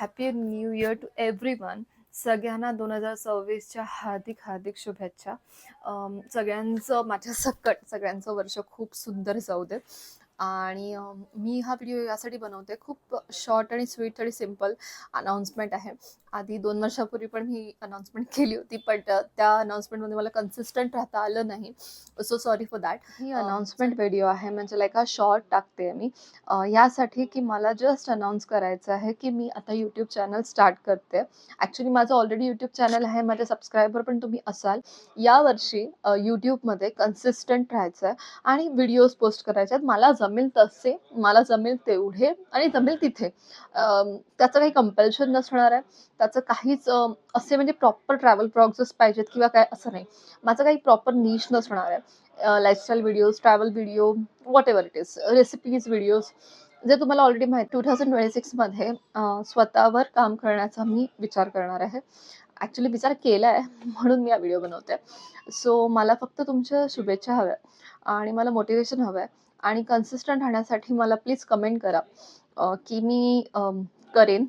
Happy new year to everyone. सगळ्यांना 2026च्या हार्दिक हार्दिक शुभेच्छा. सगळ्यांचं माझ्या सकट सगळ्यांचं वर्ष खूप सुंदर जाऊ दे. आणि मी हा व्हिडिओ यासाठी बनवते, खूप शॉर्ट आणि स्वीट आणि सिम्पल अनाउन्समेंट आहे. आधी 2 वर्षापूर्वी पण मी अनाउन्समेंट केली होती, बट त्या अनाउन्समेंटमध्ये मला कन्सिस्टंट राहता आलं नाही. So sorry for that. He announcement video आहे, म्हणजे लाईक हा शॉर्ट टाकते मी यासाठी की मला जस्ट अनाउन्स करायचं आहे की मी आता यूट्यूब चॅनल स्टार्ट करते. ॲक्च्युली माझं ऑलरेडी यूट्यूब चॅनल आहे, माझे सबस्क्रायबर पण तुम्ही असाल. यावर्षी यूट्यूबमध्ये कन्सिस्टंट राहायचं आहे आणि व्हिडिओज पोस्ट करायचे आहेत. मला जमेल तसे, मला जमेल तेवढे आणि जमेल तिथे. त्याचं काही कंपल्शन नसणार आहे. त्याचं काहीच असे म्हणजे प्रॉपर ट्रॅव्हल ब्लॉग्सच पाहिजेत किंवा काय असं नाही. माझं काही प्रॉपर नीश नसणार आहे. Lifestyle videos, travel video, what ever it is, recipes videos जे तुम्हाला ऑलरेडी माहिती. 2026मध्ये स्वतःवर काम करण्याचा मी विचार करणार आहे. ॲक्च्युली विचार केला आहे म्हणून मी हा व्हिडिओ बनवते. सो मला फक्त तुमच्या शुभेच्छा हव्या आणि मला मोटिवेशन हवं आहे आणि कन्सिस्टंट राहण्यासाठी मला प्लीज कमेंट करा की मी करेन.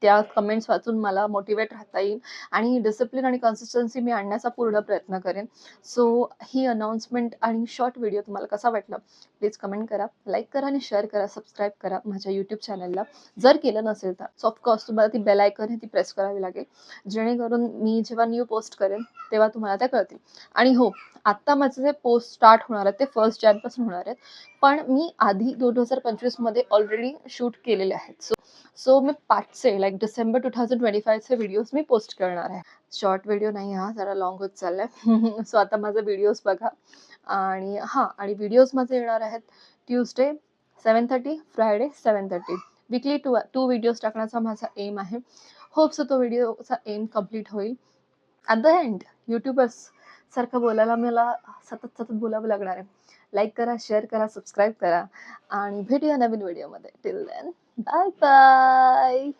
त्या कमेंट्स वाचून मला मोटिवेट राहता येईल आणि डिसिप्लिन आणि कन्सिस्टन्सी मी आणण्याचा पूर्ण प्रयत्न करेन. सो ही अनाउन्समेंट आणि शॉर्ट व्हिडिओ तुम्हाला कसा वाटला प्लीज कमेंट करा, लाईक करा आणि शेअर करा, सबस्क्राईब करा माझ्या यूट्यूब चॅनलला. जर केलं नसेल तर ऑफकोर्स तुम्हाला ती बेल आयकन ती प्रेस करावी लागेल, जेणेकरून मी जेव्हा न्यू पोस्ट करेन तेव्हा तुम्हाला त्या कळतील. आणि हो, आत्ता माझे जे पोस्ट स्टार्ट होणार आहेत ते 1 जानेवारीपासून होणार आहेत, पण मी आधी 2025मध्ये ऑलरेडी शूट केलेले आहेत. सो मी पाचचे लाईक डिसेंबर 2025चे व्हिडिओज मी पोस्ट करणार आहे. शॉर्ट व्हिडिओ नाही, हा जरा लॉंग होत चाललाय. सो आता माझे व्हिडिओज बघा. आणि व्हिडिओज माझे येणार आहेत Tuesday 7:30, Friday 7:30. Weekly two videos टाकण्याचा माझा एम आहे. होप्स तो व्हिडिओचा एम कम्प्लीट होईल. ॲट द एंड यूट्यूबर्स सारखं बोलायला मला सतत बोलावं लागणार आहे. लाईक करा, शेअर करा, सबस्क्राईब करा आणि भेटूया नवीन व्हिडिओमध्ये. Till then bye bye.